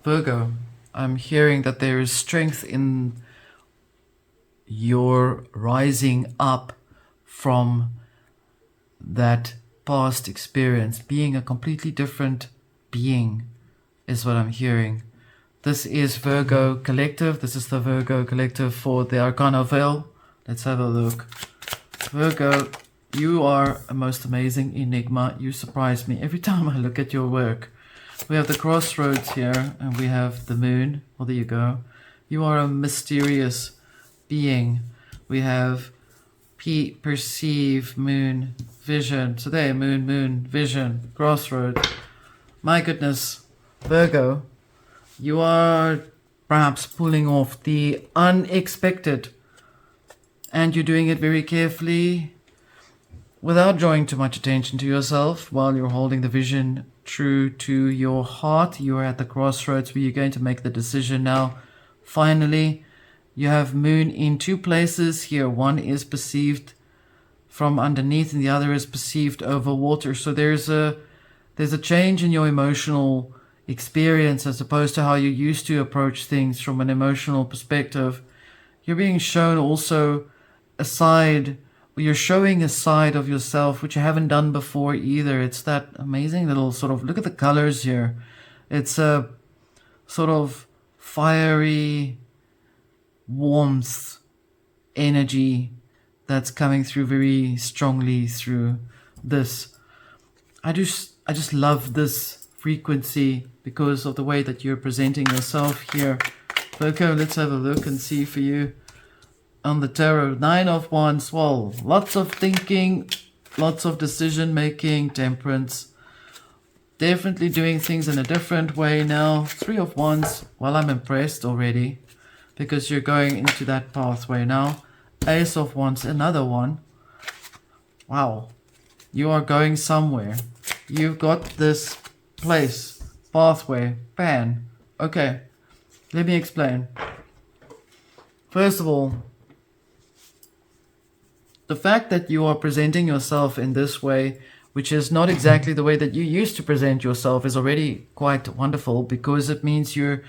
Virgo, I'm hearing that there is strength in your rising up from that past experience. Being a completely different being is what I'm hearing. This is Virgo Collective. This is the Virgo Collective for the Arcana Veil. Let's have a look. Virgo, you are a most amazing enigma. You surprise me every time I look at your work. We have the crossroads here, and we have the moon. Well, there you go. You are a mysterious being. We have perceive, moon, vision. Today, moon, vision, crossroads. My goodness, Virgo, you are perhaps pulling off the unexpected, and you're doing it very carefully without drawing too much attention to yourself while you're holding the vision true to your heart. You are at the crossroads where you're going to make the decision now. Finally, you have moon in two places here. One is perceived from underneath and the other is perceived over water. So there's a change in your emotional experience as opposed to how you used to approach things from an emotional perspective. You're being shown also a side, you're showing a side of yourself which you haven't done before either. It's that amazing little sort of, look at the colors here. It's a sort of fiery warmth energy that's coming through very strongly through this. I just love this frequency because of the way that you're presenting yourself here. Virgo, let's have a look and see for you on the tarot. 9 of Wands. Well, lots of thinking, lots of decision making, temperance, definitely doing things in a different way now. 3 of Wands. Well, I'm impressed already because you're going into that pathway now. Ace of Wands, another one. Wow, you are going somewhere. You've got this place, pathway, pan. Okay, let me explain. First of all, the fact that you are presenting yourself in this way, which is not exactly the way that you used to present yourself, is already quite wonderful because it means you're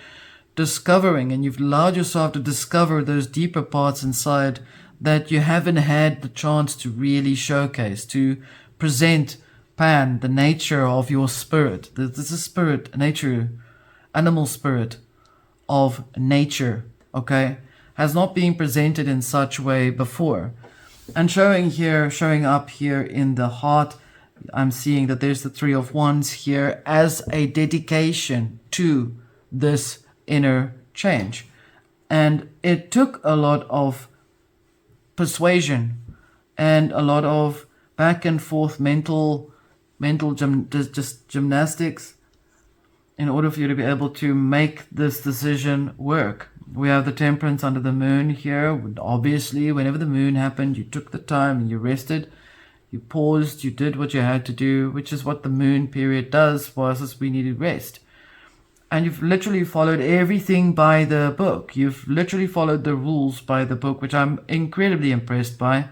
discovering and you've allowed yourself to discover those deeper parts inside that you haven't had the chance to really showcase, to present Pan, the nature of your spirit. This is spirit, nature, animal spirit of nature, okay, has not been presented in such way before. And showing up here in the heart, I'm seeing that there's the 3 of Wands here as a dedication to this inner change. And it took a lot of persuasion and a lot of back and forth mental gymnastics in order for you to be able to make this decision work. We have the temperance under the moon here. Obviously, whenever the moon happened, you took the time and you rested, you paused, you did what you had to do, which is what the moon period does for us, as we needed rest. And you've literally followed everything by the book. You've literally followed the rules by the book, which I'm incredibly impressed by.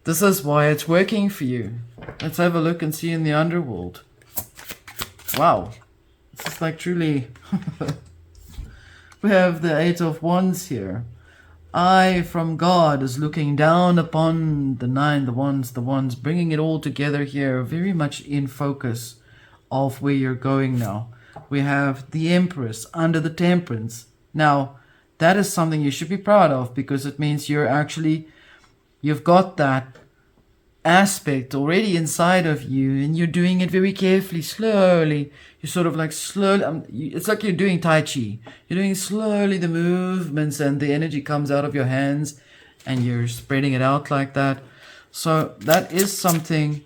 This is why it's working for you. Let's have a look and see in the underworld. Wow. This is like truly... We have the 8 of Wands here. I, from God, is looking down upon the 9, the wands, bringing it all together here, very much in focus of where you're going now. We have the Empress under the temperance. Now, that is something you should be proud of because it means you've got that aspect already inside of you and you're doing it very carefully, slowly. You're sort of like slowly, it's like you're doing Tai Chi. You're doing slowly the movements and the energy comes out of your hands and you're spreading it out like that. So that is something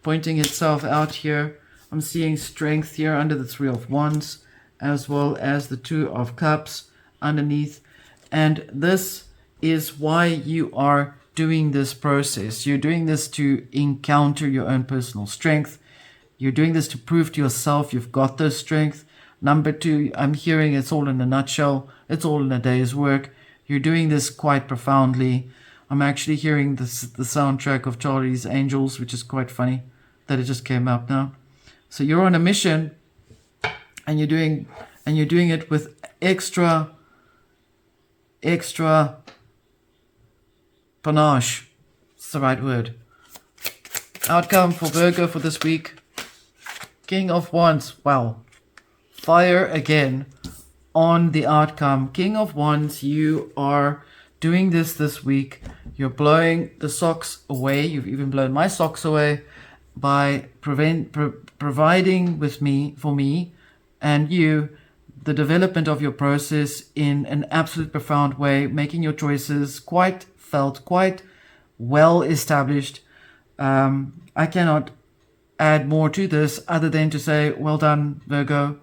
pointing itself out here. I'm seeing strength here under the 3 of Wands as well as the 2 of Cups underneath. And this is why you are doing this process. You're doing this to encounter your own personal strength. You're doing this to prove to yourself you've got this strength. Number 2, I'm hearing it's all in a nutshell. It's all in a day's work. You're doing this quite profoundly. I'm actually hearing the soundtrack of Charlie's Angels, which is quite funny that it just came up now. So you're on a mission and you're doing it with extra panache. It's the right word. Outcome for Virgo for this week. King of Wands. Wow. Fire again on the outcome. King of Wands, you are doing this week. You're blowing the socks away. You've even blown my socks away by providing for me and you the development of your process in an absolute profound way, making your choices quite felt, quite well established. I cannot add more to this other than to say well done, Virgo,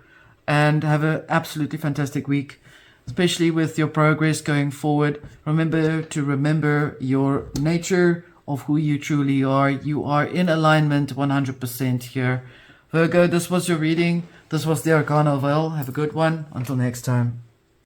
and have an absolutely fantastic week, especially with your progress going forward. Remember your nature of who you truly are. You are in alignment 100% here. Virgo, this was your reading. This was the Arcana Veil. Have a good one. Until next time.